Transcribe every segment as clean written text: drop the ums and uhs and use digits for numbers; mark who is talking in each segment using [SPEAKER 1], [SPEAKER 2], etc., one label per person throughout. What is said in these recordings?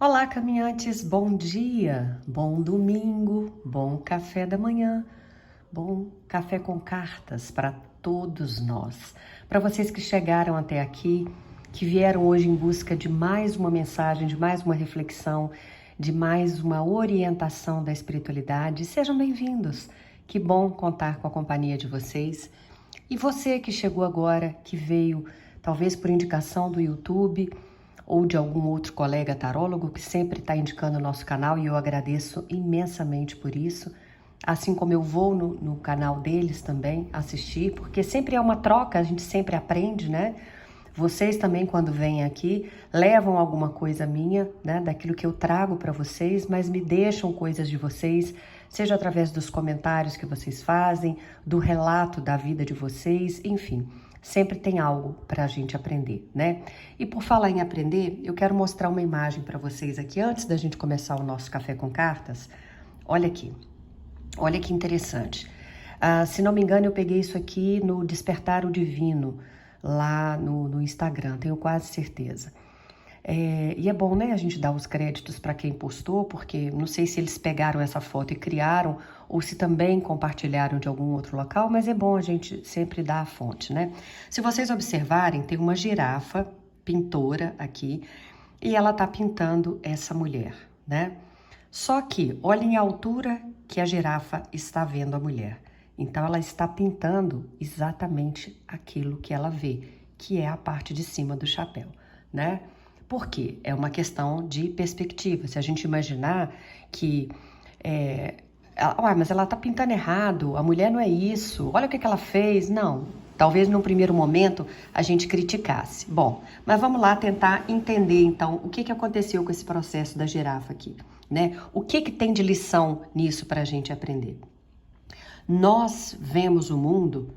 [SPEAKER 1] Olá, caminhantes, bom dia, bom domingo, bom café da manhã, bom café com cartas para todos nós. Para vocês que chegaram até aqui, que vieram hoje em busca de mais uma mensagem, de mais uma reflexão, de mais uma orientação da espiritualidade, sejam bem-vindos. Que bom contar com a companhia de vocês. E você que chegou agora, que veio talvez por indicação do YouTube, ou de algum outro colega tarólogo que sempre está indicando o nosso canal, e eu agradeço imensamente por isso, assim como eu vou no canal deles também assistir, porque sempre é uma troca, a gente sempre aprende, né? Vocês também, quando vêm aqui, levam alguma coisa minha, né, daquilo que eu trago para vocês, mas me deixam coisas de vocês, seja através dos comentários que vocês fazem, do relato da vida de vocês, enfim. Sempre tem algo para a gente aprender, né? E por falar em aprender, eu quero mostrar uma imagem para vocês aqui, antes da gente começar o nosso Café com Cartas. Olha aqui, olha que interessante. Se não me engano, eu peguei isso aqui no Despertar o Divino, lá no Instagram, tenho quase certeza. E é bom, né, a gente dar os créditos para quem postou, porque não sei se eles pegaram essa foto e criaram, ou se também compartilharam de algum outro local, mas é bom a gente sempre dar a fonte, né? Se vocês observarem, tem uma girafa pintora aqui, e ela tá pintando essa mulher, né? Só que, olhem a altura que a girafa está vendo a mulher. Então, ela está pintando exatamente aquilo que ela vê, que é a parte de cima do chapéu, né? Por quê? É uma questão de perspectiva. Se a gente imaginar que... mas ela tá pintando errado, a mulher não é isso, olha o que ela fez. Não, talvez num primeiro momento a gente criticasse. Bom, mas vamos lá tentar entender então o que aconteceu com esse processo da girafa aqui, né? O que tem de lição nisso para a gente aprender? Nós vemos o mundo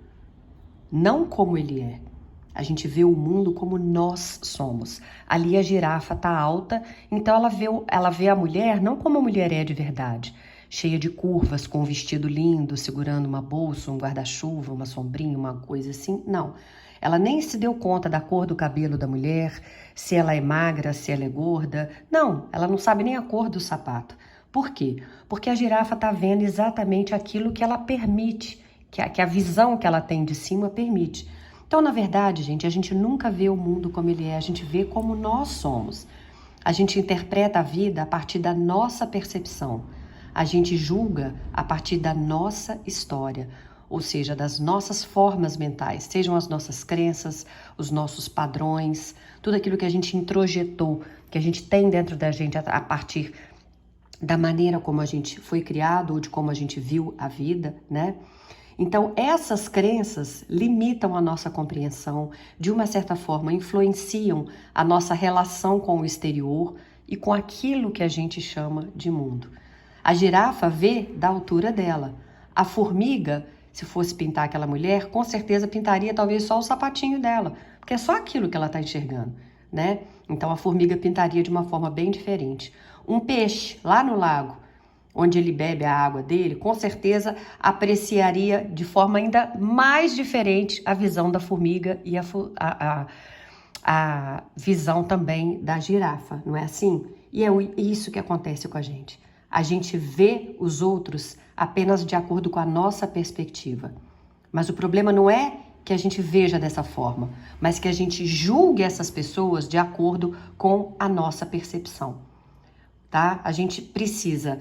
[SPEAKER 1] não como ele é. A gente vê o mundo como nós somos. Ali a girafa tá alta, então ela vê a mulher não como a mulher é de verdade, cheia de curvas, com um vestido lindo, segurando uma bolsa, um guarda-chuva, uma sombrinha, uma coisa assim. Não. Ela nem se deu conta da cor do cabelo da mulher, se ela é magra, se ela é gorda. Não, ela não sabe nem a cor do sapato. Por quê? Porque a girafa tá vendo exatamente aquilo que ela permite, que a visão que ela tem de cima permite. Então, na verdade, gente, a gente nunca vê o mundo como ele é, a gente vê como nós somos. A gente interpreta a vida a partir da nossa percepção. A gente julga a partir da nossa história, ou seja, das nossas formas mentais, sejam as nossas crenças, os nossos padrões, tudo aquilo que a gente introjetou, que a gente tem dentro da gente a partir da maneira como a gente foi criado ou de como a gente viu a vida, né? Então, essas crenças limitam a nossa compreensão, de uma certa forma influenciam a nossa relação com o exterior e com aquilo que a gente chama de mundo. A girafa vê da altura dela. A formiga, se fosse pintar aquela mulher, com certeza pintaria talvez só o sapatinho dela, porque é só aquilo que ela está enxergando, né? Então, a formiga pintaria de uma forma bem diferente. Um peixe lá no lago, onde ele bebe a água dele, com certeza apreciaria de forma ainda mais diferente a visão da formiga e a visão também da girafa, não é assim? E é isso que acontece com a gente. A gente vê os outros apenas de acordo com a nossa perspectiva. Mas o problema não é que a gente veja dessa forma, mas que a gente julgue essas pessoas de acordo com a nossa percepção, tá? A gente precisa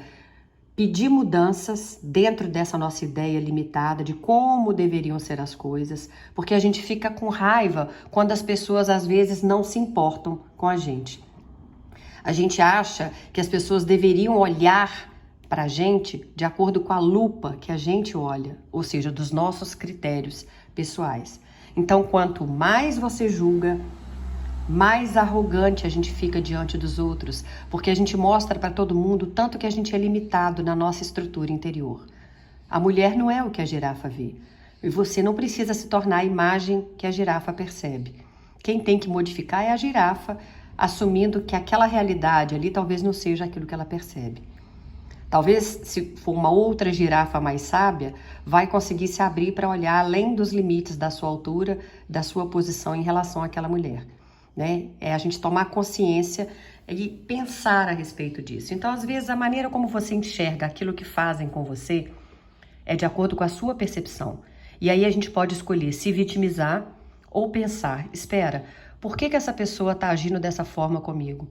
[SPEAKER 1] pedir mudanças dentro dessa nossa ideia limitada de como deveriam ser as coisas, porque a gente fica com raiva quando as pessoas às vezes não se importam com a gente. A gente acha que as pessoas deveriam olhar para a gente de acordo com a lupa que a gente olha, ou seja, dos nossos critérios pessoais. Então, quanto mais você julga, mais arrogante a gente fica diante dos outros, porque a gente mostra para todo mundo tanto que a gente é limitado na nossa estrutura interior. A mulher não é o que a girafa vê, e você não precisa se tornar a imagem que a girafa percebe. Quem tem que modificar é a girafa, assumindo que aquela realidade ali talvez não seja aquilo que ela percebe. Talvez, se for uma outra girafa mais sábia, vai conseguir se abrir para olhar além dos limites da sua altura, da sua posição em relação àquela mulher. né? É a gente tomar consciência e pensar a respeito disso. Então, às vezes, a maneira como você enxerga aquilo que fazem com você é de acordo com a sua percepção. E aí a gente pode escolher se vitimizar ou pensar, espera, por que essa pessoa está agindo dessa forma comigo?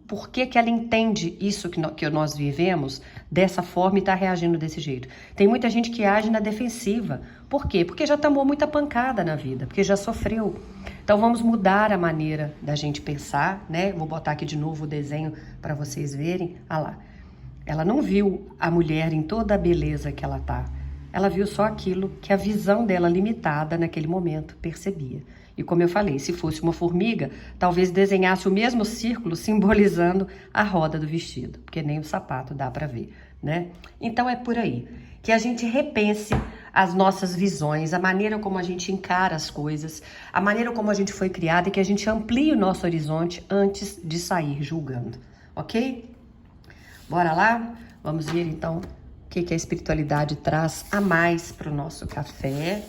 [SPEAKER 1] Por que ela entende isso que nós vivemos dessa forma e está reagindo desse jeito? Tem muita gente que age na defensiva. Por quê? Porque já tomou muita pancada na vida, porque já sofreu. Então vamos mudar a maneira da gente pensar, né? Vou botar aqui de novo o desenho para vocês verem. Ah lá. Ela não viu a mulher em toda a beleza que ela tá. Ela viu só aquilo que a visão dela limitada naquele momento percebia. E como eu falei, se fosse uma formiga, talvez desenhasse o mesmo círculo simbolizando a roda do vestido, porque nem o sapato dá para ver, né? Então é por aí. Que a gente repense as nossas visões, a maneira como a gente encara as coisas, a maneira como a gente foi criada e que a gente amplie o nosso horizonte antes de sair julgando, ok? Bora lá? Vamos ver então o que a espiritualidade traz a mais para o nosso café.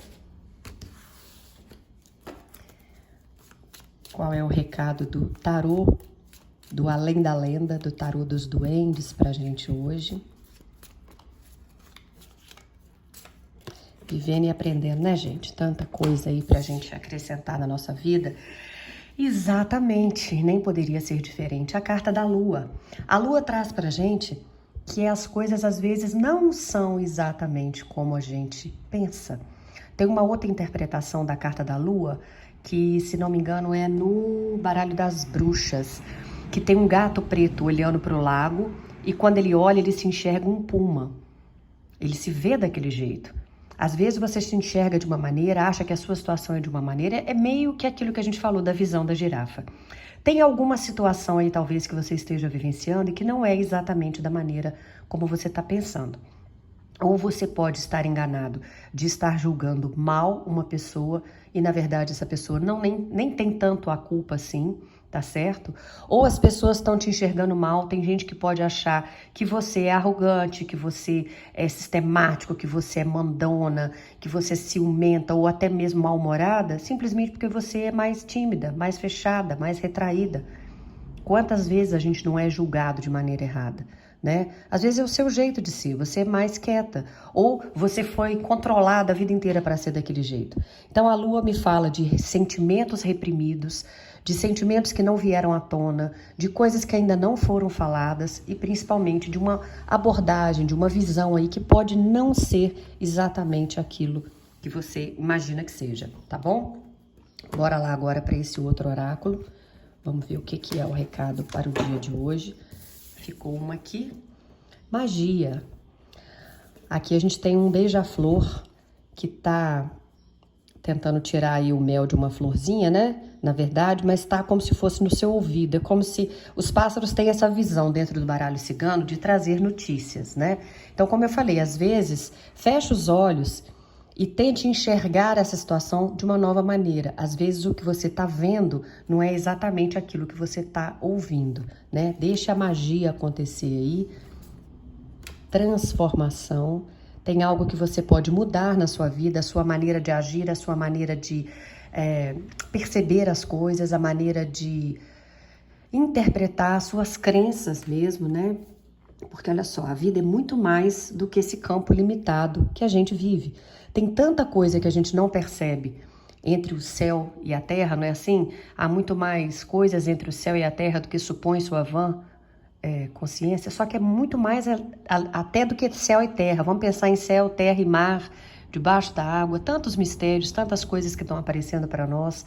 [SPEAKER 1] Qual é o recado do tarô, do além da lenda, do tarô dos duendes pra gente hoje? Vivendo e aprendendo, né, gente? Tanta coisa aí pra gente acrescentar na nossa vida. Exatamente, nem poderia ser diferente. A carta da Lua. A Lua traz pra gente que as coisas às vezes não são exatamente como a gente pensa. Tem uma outra interpretação da carta da Lua que, se não me engano, é no baralho das bruxas, que tem um gato preto olhando para o lago e quando ele olha, ele se enxerga um puma. Ele se vê daquele jeito. Às vezes você se enxerga de uma maneira, acha que a sua situação é de uma maneira, é meio que aquilo que a gente falou da visão da girafa. Tem alguma situação aí, talvez, que você esteja vivenciando e que não é exatamente da maneira como você está pensando. Ou você pode estar enganado de estar julgando mal uma pessoa e, na verdade, essa pessoa nem tem tanto a culpa assim, tá certo? Ou as pessoas estão te enxergando mal, tem gente que pode achar que você é arrogante, que você é sistemático, que você é mandona, que você é ciumenta ou até mesmo mal-humorada, simplesmente porque você é mais tímida, mais fechada, mais retraída. Quantas vezes a gente não é julgado de maneira errada? Né? Às vezes é o seu jeito de ser, você é mais quieta, ou você foi controlada a vida inteira para ser daquele jeito. Então a Lua me fala de sentimentos reprimidos, de sentimentos que não vieram à tona, de coisas que ainda não foram faladas e principalmente de uma abordagem, de uma visão aí que pode não ser exatamente aquilo que você imagina que seja, tá bom? Bora lá agora para esse outro oráculo. Vamos ver o que é o recado para o dia de hoje. Ficou uma aqui. Magia. Aqui a gente tem um beija-flor que tá tentando tirar aí o mel de uma florzinha, né? Na verdade, mas tá como se fosse no seu ouvido. É como se os pássaros têm essa visão dentro do baralho cigano de trazer notícias, né? Então, como eu falei, às vezes, fecha os olhos e tente enxergar essa situação de uma nova maneira. Às vezes o que você está vendo não é exatamente aquilo que você está ouvindo, né? Deixa a magia acontecer aí. Transformação. Tem algo que você pode mudar na sua vida, a sua maneira de agir, a sua maneira de perceber as coisas, a maneira de interpretar as suas crenças mesmo, né? Porque olha só, a vida é muito mais do que esse campo limitado que a gente vive. Tem tanta coisa que a gente não percebe entre o céu e a terra, não é assim? Há muito mais coisas entre o céu e a terra do que supõe sua vã consciência, só que é muito mais até do que céu e terra. Vamos pensar em céu, terra e mar, debaixo da água, tantos mistérios, tantas coisas que estão aparecendo para nós,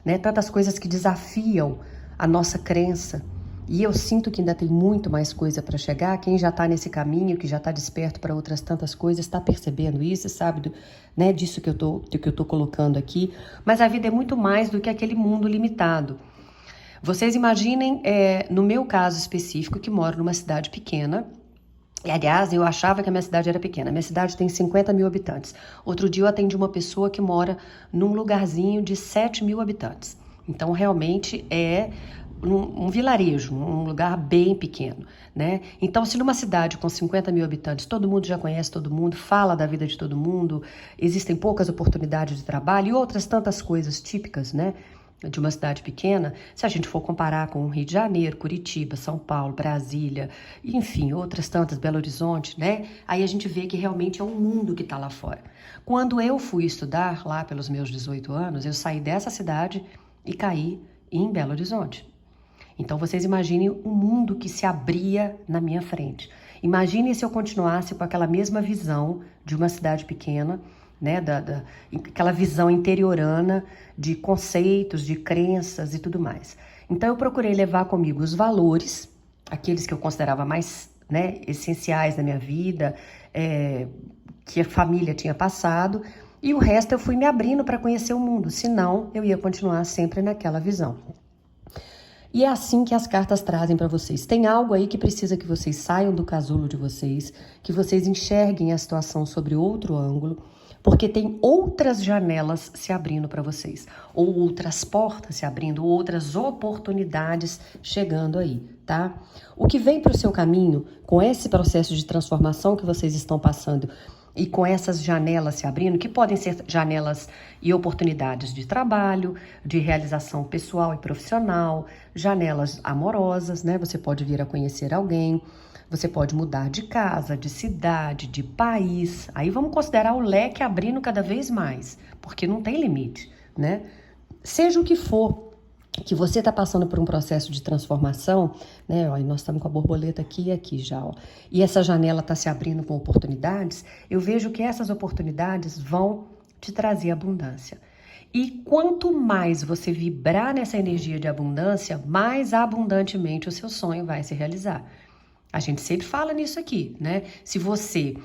[SPEAKER 1] né? Tantas coisas que desafiam a nossa crença. E eu sinto que ainda tem muito mais coisa para chegar. Quem já está nesse caminho, que já está desperto para outras tantas coisas, está percebendo isso, sabe, né, disso que eu tô colocando aqui. Mas a vida é muito mais do que aquele mundo limitado. Vocês imaginem, no meu caso específico, que moro numa cidade pequena. E, aliás, eu achava que a minha cidade era pequena. Minha cidade tem 50 mil habitantes. Outro dia eu atendi uma pessoa que mora num lugarzinho de 7 mil habitantes. Então, realmente é um vilarejo, um lugar bem pequeno, né? Então, se numa cidade com 50 mil habitantes, todo mundo já conhece todo mundo, fala da vida de todo mundo, existem poucas oportunidades de trabalho e outras tantas coisas típicas, né? de uma cidade pequena, se a gente for comparar com o Rio de Janeiro, Curitiba, São Paulo, Brasília, enfim, outras tantas, Belo Horizonte, né? Aí a gente vê que realmente é um mundo que está lá fora. Quando eu fui estudar lá pelos meus 18 anos, eu saí dessa cidade e caí em Belo Horizonte. Então vocês imaginem o mundo que se abria na minha frente. Imaginem se eu continuasse com aquela mesma visão de uma cidade pequena, né, aquela visão interiorana de conceitos, de crenças e tudo mais. Então eu procurei levar comigo os valores, aqueles que eu considerava mais, né, essenciais na minha vida, que a família tinha passado, e o resto eu fui me abrindo para conhecer o mundo, senão eu ia continuar sempre naquela visão. E é assim que as cartas trazem para vocês. Tem algo aí que precisa que vocês saiam do casulo de vocês, que vocês enxerguem a situação sobre outro ângulo, porque tem outras janelas se abrindo para vocês, ou outras portas se abrindo, ou outras oportunidades chegando aí, tá? O que vem para o seu caminho com esse processo de transformação que vocês estão passando e com essas janelas se abrindo, que podem ser janelas e oportunidades de trabalho, de realização pessoal e profissional, janelas amorosas, né? Você pode vir a conhecer alguém, você pode mudar de casa, de cidade, de país. Aí vamos considerar o leque abrindo cada vez mais, porque não tem limite, né? Seja o que for que você está passando por um processo de transformação, né? Ó, e nós estamos com a borboleta aqui e aqui já, ó. E essa janela está se abrindo com oportunidades. Eu vejo que essas oportunidades vão te trazer abundância. E quanto mais você vibrar nessa energia de abundância, mais abundantemente o seu sonho vai se realizar. A gente sempre fala nisso aqui, né? Se você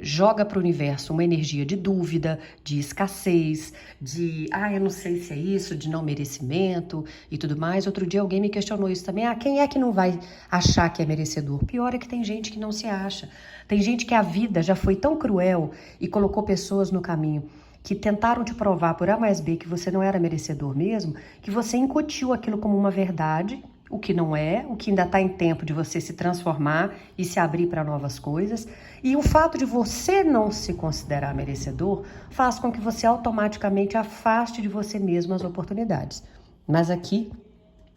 [SPEAKER 1] joga para o universo uma energia de dúvida, de escassez, de, eu não sei se é isso, de não merecimento e tudo mais. Outro dia alguém me questionou isso também. Quem é que não vai achar que é merecedor? Pior é que tem gente que não se acha. Tem gente que a vida já foi tão cruel e colocou pessoas no caminho que tentaram te provar por A mais B que você não era merecedor mesmo, que você incutiu aquilo como uma verdade, o que não é, o que ainda está em tempo de você se transformar e se abrir para novas coisas. E o fato de você não se considerar merecedor faz com que você automaticamente afaste de você mesmo as oportunidades. Mas aqui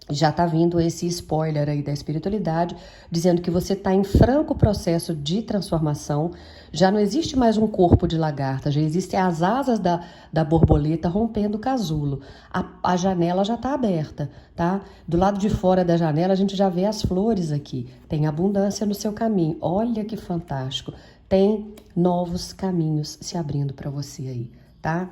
[SPEAKER 1] já está vindo esse spoiler aí da espiritualidade, dizendo que você está em franco processo de transformação, já não existe mais um corpo de lagarta, já existem as asas da borboleta rompendo o casulo. A janela já está aberta, tá? Do lado de fora da janela a gente já vê as flores aqui, tem abundância no seu caminho, olha que fantástico, tem novos caminhos se abrindo para você aí, tá?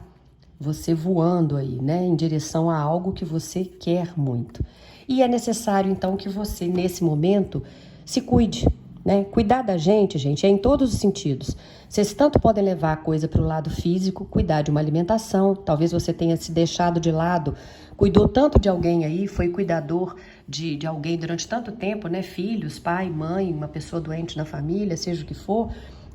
[SPEAKER 1] Você voando aí, né, em direção a algo que você quer muito. E é necessário, então, que você, nesse momento, se cuide, né? Cuidar da gente, é em todos os sentidos. Vocês tanto podem levar a coisa para o lado físico, cuidar de uma alimentação, talvez você tenha se deixado de lado, cuidou tanto de alguém aí, foi cuidador de alguém durante tanto tempo, né? Filhos, pai, mãe, uma pessoa doente na família, seja o que for,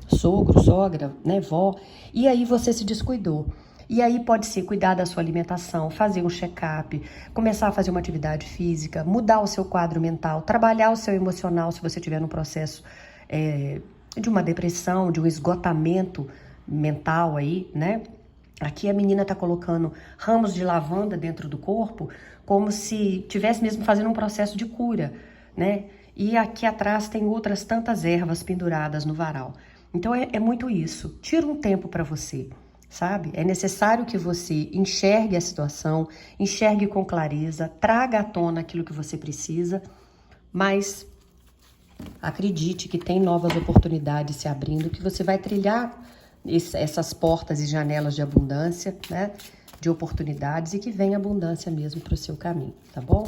[SPEAKER 1] sogro, sogra, né, vó, e aí você se descuidou. E aí pode ser cuidar da sua alimentação, fazer um check-up, começar a fazer uma atividade física, mudar o seu quadro mental, trabalhar o seu emocional se você estiver num processo de uma depressão, de um esgotamento mental aí, né? Aqui a menina tá colocando ramos de lavanda dentro do corpo, como se tivesse mesmo fazendo um processo de cura, né? E aqui atrás tem outras tantas ervas penduradas no varal. Então é muito isso. Tira um tempo para você. Sabe? É necessário que você enxergue a situação, enxergue com clareza, traga à tona aquilo que você precisa, mas acredite que tem novas oportunidades se abrindo, que você vai trilhar essas portas e janelas de abundância, né? De oportunidades e que vem abundância mesmo para o seu caminho, tá bom?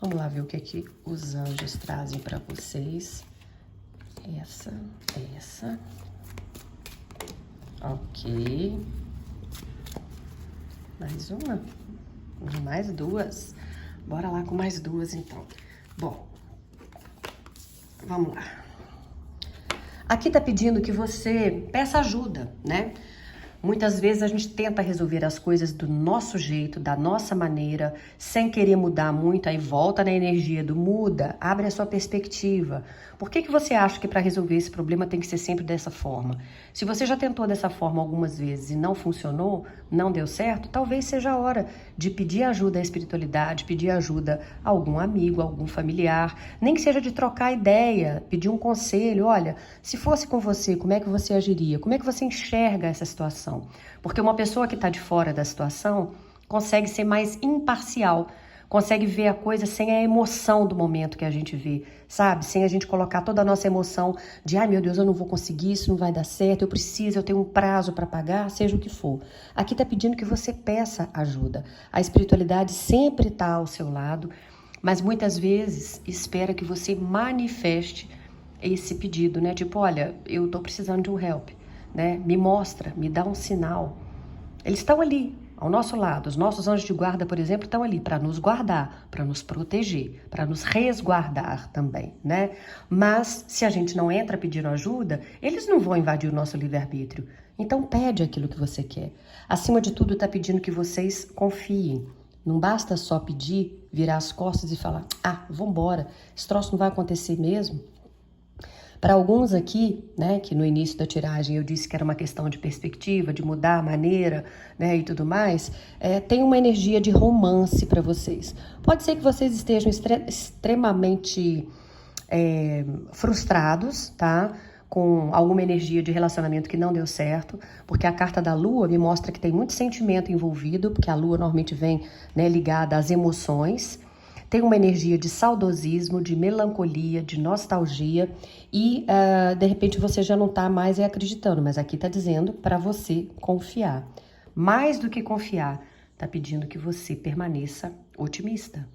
[SPEAKER 1] Vamos lá ver o que os anjos trazem para vocês. Essa. Ok. Mais uma? Mais duas? Bora lá com mais duas, então. Bom, vamos lá. Aqui tá pedindo que você peça ajuda, né? Muitas vezes a gente tenta resolver as coisas do nosso jeito, da nossa maneira, sem querer mudar muito, aí volta na energia do muda, abre a sua perspectiva. Por que você acha que para resolver esse problema tem que ser sempre dessa forma? Se você já tentou dessa forma algumas vezes e não funcionou, não deu certo, talvez seja a hora de pedir ajuda à espiritualidade, pedir ajuda a algum amigo, a algum familiar, nem que seja de trocar ideia, pedir um conselho. Olha, se fosse com você, como é que você agiria? Como é que você enxerga essa situação? Porque uma pessoa que está de fora da situação consegue ser mais imparcial, consegue ver a coisa sem a emoção do momento que a gente vê, sabe? Sem a gente colocar toda a nossa emoção de, ai meu Deus, eu não vou conseguir, isso não vai dar certo, eu preciso, eu tenho um prazo para pagar, seja o que for. Aqui está pedindo que você peça ajuda. A espiritualidade sempre está ao seu lado, mas muitas vezes espera que você manifeste esse pedido, né? Tipo, olha, eu estou precisando de um help, né? Me mostra, me dá um sinal. Eles estão ali, ao nosso lado. Os nossos anjos de guarda, por exemplo, estão ali para nos guardar, para nos proteger, para nos resguardar também, né? Mas se a gente não entra pedindo ajuda, eles não vão invadir o nosso livre-arbítrio. Então pede aquilo que você quer. Acima de tudo, está pedindo que vocês confiem. Não basta só pedir, virar as costas e falar, vambora, esse troço não vai acontecer mesmo. Para alguns aqui, né, que no início da tiragem eu disse que era uma questão de perspectiva, de mudar a maneira, né, e tudo mais, tem uma energia de romance para vocês. Pode ser que vocês estejam extremamente frustrados, tá? Com alguma energia de relacionamento que não deu certo, porque a carta da Lua me mostra que tem muito sentimento envolvido, porque a Lua normalmente vem, né, ligada às emoções. Tem uma energia de saudosismo, de melancolia, de nostalgia e de repente você já não está mais acreditando, mas aqui está dizendo para você confiar. Mais do que confiar, está pedindo que você permaneça otimista.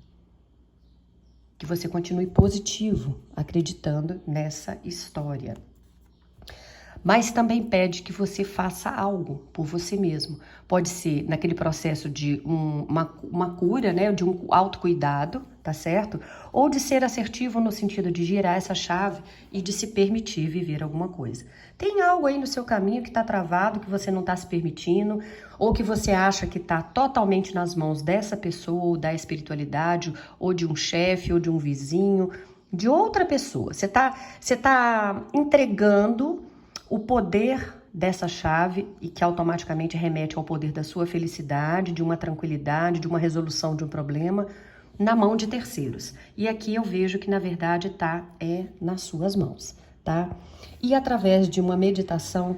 [SPEAKER 1] Que você continue positivo, acreditando nessa história. Mas também pede que você faça algo por você mesmo. Pode ser naquele processo de uma cura, né, de um autocuidado, tá certo? Ou de ser assertivo no sentido de girar essa chave e de se permitir viver alguma coisa. Tem algo aí no seu caminho que está travado, que você não está se permitindo, ou que você acha que está totalmente nas mãos dessa pessoa, ou da espiritualidade, ou de um chefe, ou de um vizinho, de outra pessoa. Você tá entregando o poder dessa chave e que automaticamente remete ao poder da sua felicidade, de uma tranquilidade, de uma resolução de um problema na mão de terceiros. E aqui eu vejo que na verdade nas suas mãos, tá? E através de uma meditação,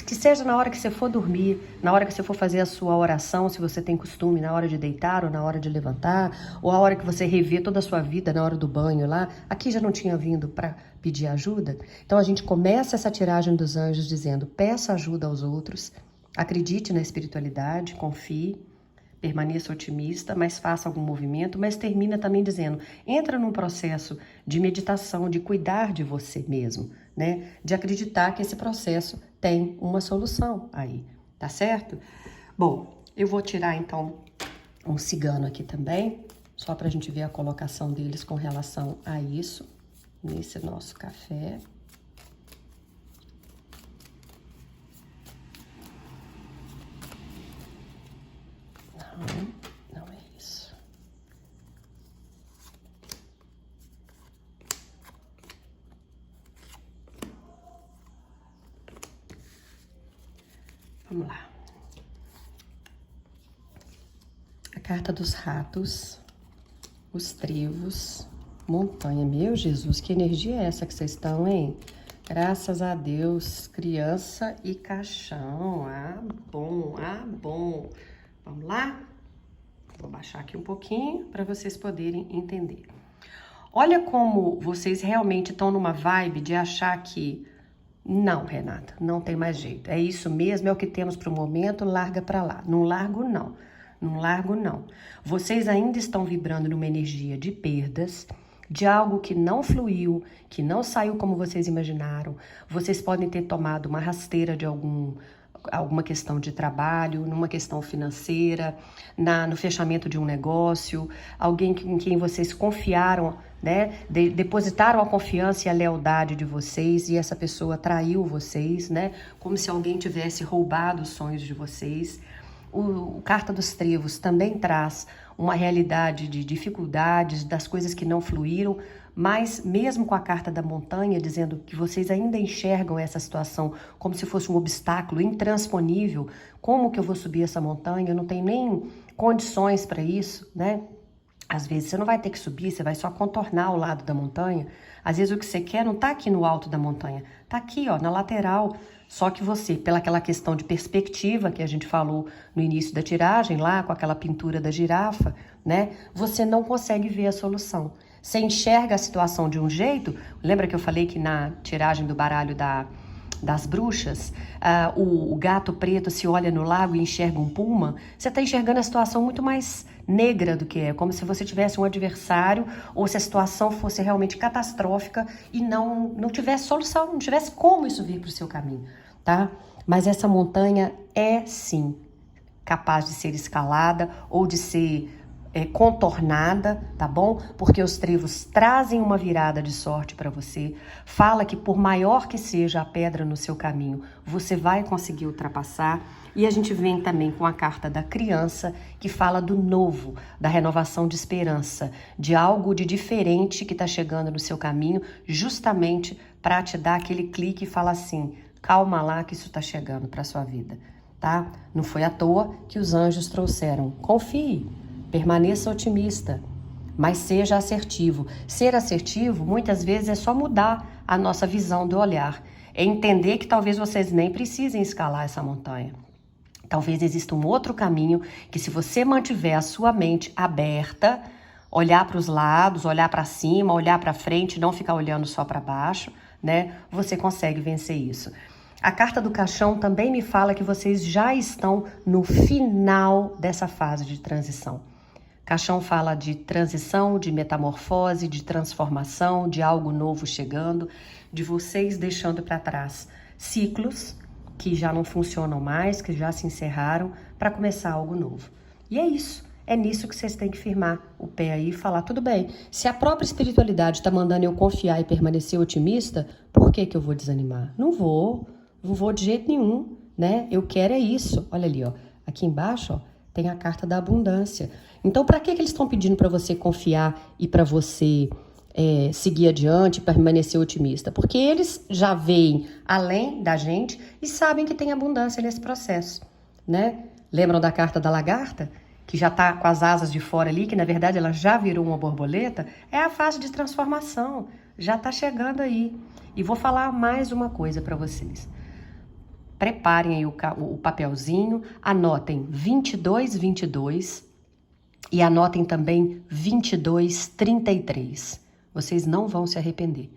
[SPEAKER 1] que seja na hora que você for dormir, na hora que você for fazer a sua oração, se você tem costume, na hora de deitar ou na hora de levantar, ou a hora que você rever toda a sua vida na hora do banho lá, aqui já não tinha vindo para pedir ajuda? Então a gente começa essa tiragem dos anjos dizendo, peça ajuda aos outros, acredite na espiritualidade, confie, permaneça otimista, mas faça algum movimento, mas termina também dizendo, entra num processo de meditação, de cuidar de você mesmo, né? De acreditar que esse processo tem uma solução aí, tá certo? Bom, eu vou tirar então um cigano aqui também, só pra gente ver a colocação deles com relação a isso, nesse nosso café. Não é isso. Vamos lá. A carta dos ratos, os trevos, montanha. Meu Jesus, que energia é essa que vocês estão, hein? Graças a Deus, criança e caixão. Bom. Vamos lá? Vou baixar aqui um pouquinho para vocês poderem entender. Olha como vocês realmente estão numa vibe de achar que não, Renata, não tem mais jeito. É isso mesmo, é o que temos para o momento, larga para lá. Não largo, não. Não largo, não. Vocês ainda estão vibrando numa energia de perdas, de algo que não fluiu, que não saiu como vocês imaginaram. Vocês podem ter tomado uma rasteira de alguma questão de trabalho, numa questão financeira, no fechamento de um negócio, alguém em quem vocês confiaram, né? Depositaram a confiança e a lealdade de vocês e essa pessoa traiu vocês, né? Como se alguém tivesse roubado os sonhos de vocês. O Carta dos Trevos também traz uma realidade de dificuldades, das coisas que não fluíram, mas mesmo com a Carta da Montanha, dizendo que vocês ainda enxergam essa situação como se fosse um obstáculo intransponível, como que eu vou subir essa montanha? Eu não tenho nem condições para isso, né? Às vezes você não vai ter que subir, você vai só contornar o lado da montanha. Às vezes o que você quer não está aqui no alto da montanha, está aqui, ó, na lateral. Só que você, pelaquela questão de perspectiva que a gente falou no início da tiragem, lá com aquela pintura da girafa, né? Você não consegue ver a solução. Você enxerga a situação de um jeito. Lembra que eu falei que na tiragem do baralho das bruxas, o gato preto se olha no lago e enxerga um puma? Você está enxergando a situação muito mais negra do que é, como se você tivesse um adversário ou se a situação fosse realmente catastrófica e não tivesse solução, não tivesse como isso vir para o seu caminho, tá? Mas essa montanha é sim capaz de ser escalada ou de ser contornada, tá bom? Porque os trevos trazem uma virada de sorte para você. Fala que por maior que seja a pedra no seu caminho, você vai conseguir ultrapassar. E a gente vem também com a carta da criança, que fala do novo, da renovação de esperança, de algo de diferente que está chegando no seu caminho, justamente para te dar aquele clique e falar assim, calma lá que isso está chegando para sua vida, tá? Não foi à toa que os anjos trouxeram. Confie. Permaneça otimista, mas seja assertivo. Ser assertivo, muitas vezes, é só mudar a nossa visão do olhar. É entender que talvez vocês nem precisem escalar essa montanha. Talvez exista um outro caminho que, se você mantiver a sua mente aberta, olhar para os lados, olhar para cima, olhar para frente, não ficar olhando só para baixo, né? Você consegue vencer isso. A carta do caixão também me fala que vocês já estão no final dessa fase de transição. Caixão fala de transição, de metamorfose, de transformação, de algo novo chegando, de vocês deixando para trás ciclos que já não funcionam mais, que já se encerraram, para começar algo novo. E é isso, é nisso que vocês têm que firmar o pé aí e falar, tudo bem, se a própria espiritualidade está mandando eu confiar e permanecer otimista, por que eu vou desanimar? Não vou de jeito nenhum, né? Eu quero é isso. Olha ali, ó, aqui embaixo, ó, tem a carta da abundância. Então, para que eles estão pedindo para você confiar e para você seguir adiante, permanecer otimista? Porque eles já veem além da gente e sabem que tem abundância nesse processo, né? Lembram da carta da lagarta? Que já está com as asas de fora ali, que na verdade ela já virou uma borboleta? É a fase de transformação, já está chegando aí. E vou falar mais uma coisa para vocês. Preparem aí o papelzinho, anotem 2222 e anotem também 2233. Vocês não vão se arrepender.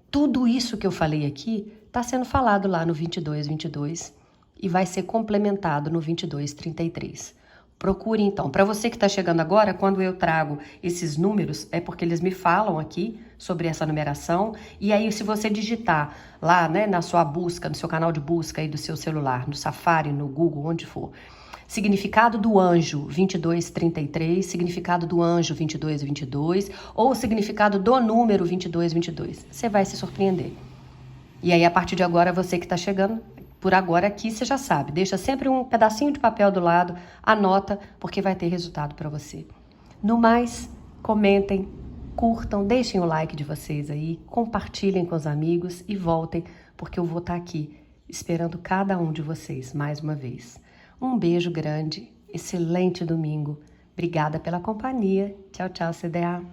[SPEAKER 1] Tudo isso que eu falei aqui está sendo falado lá no 2222 e vai ser complementado no 2233. Procure então. Para você que está chegando agora, quando eu trago esses números, é porque eles me falam aqui sobre essa numeração. E aí, se você digitar lá, né, na sua busca, no seu canal de busca aí do seu celular, no Safari, no Google, onde for, significado do anjo 2233, significado do anjo 2222 ou significado do número 2222, você vai se surpreender. E aí, a partir de agora, você que está chegando, por agora aqui você já sabe, deixa sempre um pedacinho de papel do lado, anota, porque vai ter resultado para você. No mais, comentem, curtam, deixem o like de vocês aí, compartilhem com os amigos e voltem, porque eu vou estar aqui esperando cada um de vocês mais uma vez. Um beijo grande, excelente domingo. Obrigada pela companhia. Tchau, tchau, CDA.